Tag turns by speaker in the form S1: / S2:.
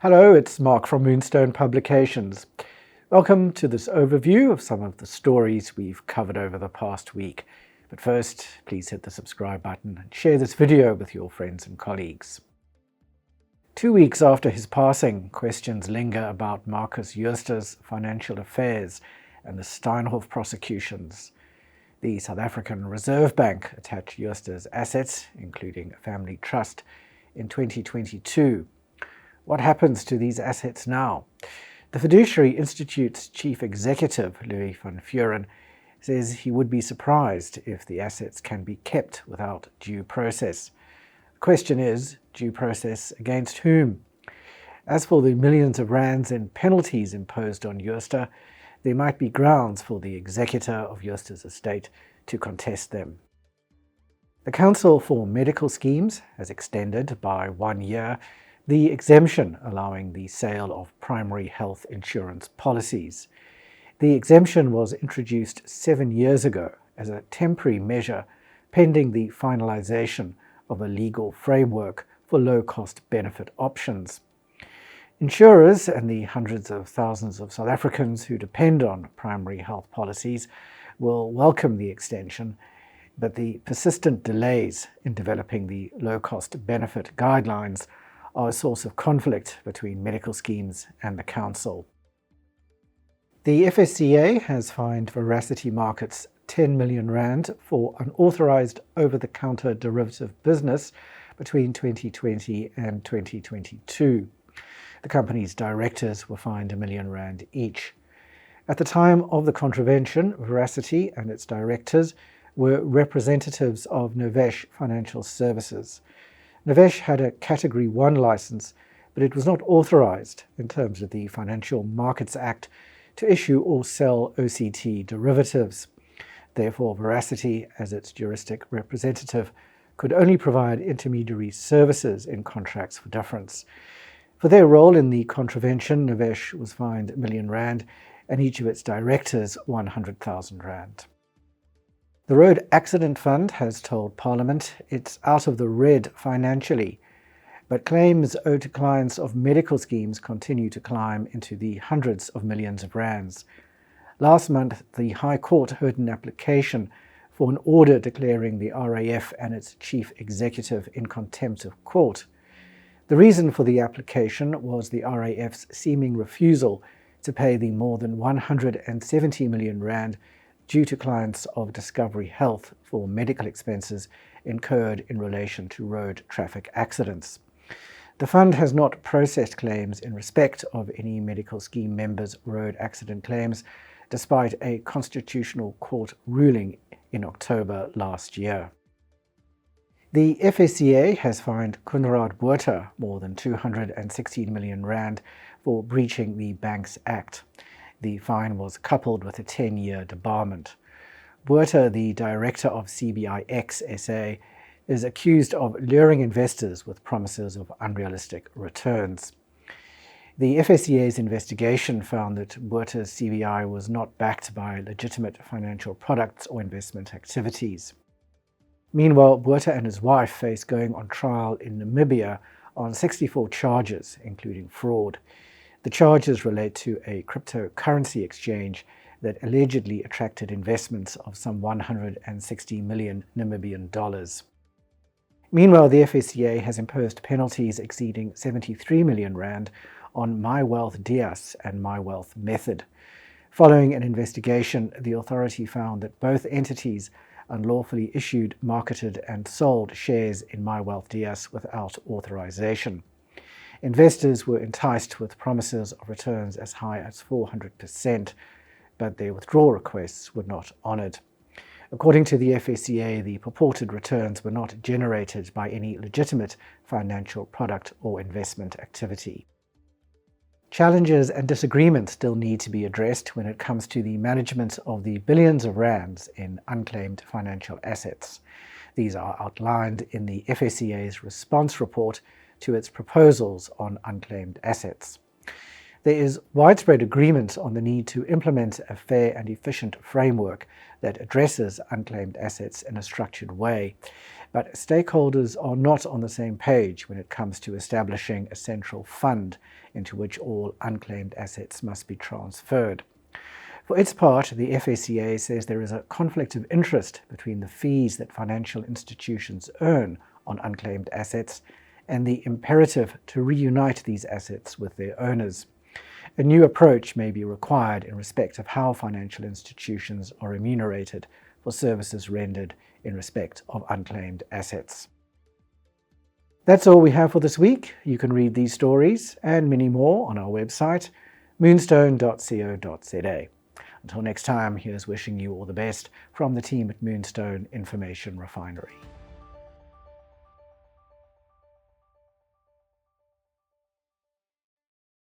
S1: Hello, it's Mark from Moonstone Publications. Welcome to this overview of some of the stories we've covered over the past week. But first, please hit the subscribe button and share this video with your friends and colleagues. 2 weeks after his passing, questions linger about Marcus Jooste's financial affairs and the Steinhoff prosecutions. The South African Reserve Bank attached Jooste's assets, including a family trust, in 2022. What happens to these assets now? The Fiduciary Institute's chief executive, Louis van Vuuren, says he would be surprised if the assets can be kept without due process. The question is, due process against whom? As for the millions of rands in penalties imposed on Jooste, there might be grounds for the executor of Jooste's estate to contest them. The Council for Medical Schemes has extended by 1 year the exemption allowing the sale of primary health insurance policies. The exemption was introduced 7 years ago as a temporary measure pending the finalization of a legal framework for low-cost benefit options. Insurers and the hundreds of thousands of South Africans who depend on primary health policies will welcome the extension, but the persistent delays in developing the low-cost benefit guidelines are a source of conflict between medical schemes and the Council. The FSCA has fined Veracity Markets 10 million rand for unauthorised over-the-counter derivative business between 2020 and 2022. The company's directors were fined 1 million rand each. At the time of the contravention, Veracity and its directors were representatives of Novesh Financial Services. Novesh had a Category 1 license, but it was not authorized in terms of the Financial Markets Act to issue or sell OCT derivatives. Therefore, Veracity, as its juristic representative, could only provide intermediary services in contracts for difference. For their role in the contravention, Novesh was fined 1 million rand and each of its directors 100,000 rand. The Road Accident Fund has told Parliament it's out of the red financially, but claims owed to clients of medical schemes continue to climb into the hundreds of millions of rands. Last month, the High Court heard an application for an order declaring the RAF and its chief executive in contempt of court. The reason for the application was the RAF's seeming refusal to pay the more than 170 million rand due to clients of Discovery Health for medical expenses incurred in relation to road traffic accidents. The fund has not processed claims in respect of any medical scheme members' road accident claims, despite a constitutional court ruling in October last year. The FSCA has fined Kunrad Botha more than 216 million rand for breaching the Banks Act. The fine was coupled with a 10-year debarment. Botha, the director of CBIX SA, is accused of luring investors with promises of unrealistic returns. The FSCA's investigation found that Botha's CBI was not backed by legitimate financial products or investment activities. Meanwhile, Botha and his wife face going on trial in Namibia on 64 charges, including fraud. The charges relate to a cryptocurrency exchange that allegedly attracted investments of some 160 million Namibian dollars. Meanwhile, the FSCA has imposed penalties exceeding 73 million rand on MyWealth Dias and MyWealth Method. Following an investigation, the authority found that both entities unlawfully issued, marketed and sold shares in MyWealth Dias without authorization. Investors were enticed with promises of returns as high as 400%, but their withdrawal requests were not honoured. According to the FSCA, the purported returns were not generated by any legitimate financial product or investment activity. Challenges and disagreements still need to be addressed when it comes to the management of the billions of rands in unclaimed financial assets. These are outlined in the FSCA's response report to its proposals on unclaimed assets. There is widespread agreement on the need to implement a fair and efficient framework that addresses unclaimed assets in a structured way, but stakeholders are not on the same page when it comes to establishing a central fund into which all unclaimed assets must be transferred. For its part, the FSCA says there is a conflict of interest between the fees that financial institutions earn on unclaimed assets and the imperative to reunite these assets with their owners. A new approach may be required in respect of how financial institutions are remunerated for services rendered in respect of unclaimed assets. That's all we have for this week. You can read these stories and many more on our website, moonstone.co.za. Until next time, here's wishing you all the best from the team at Moonstone Information Refinery.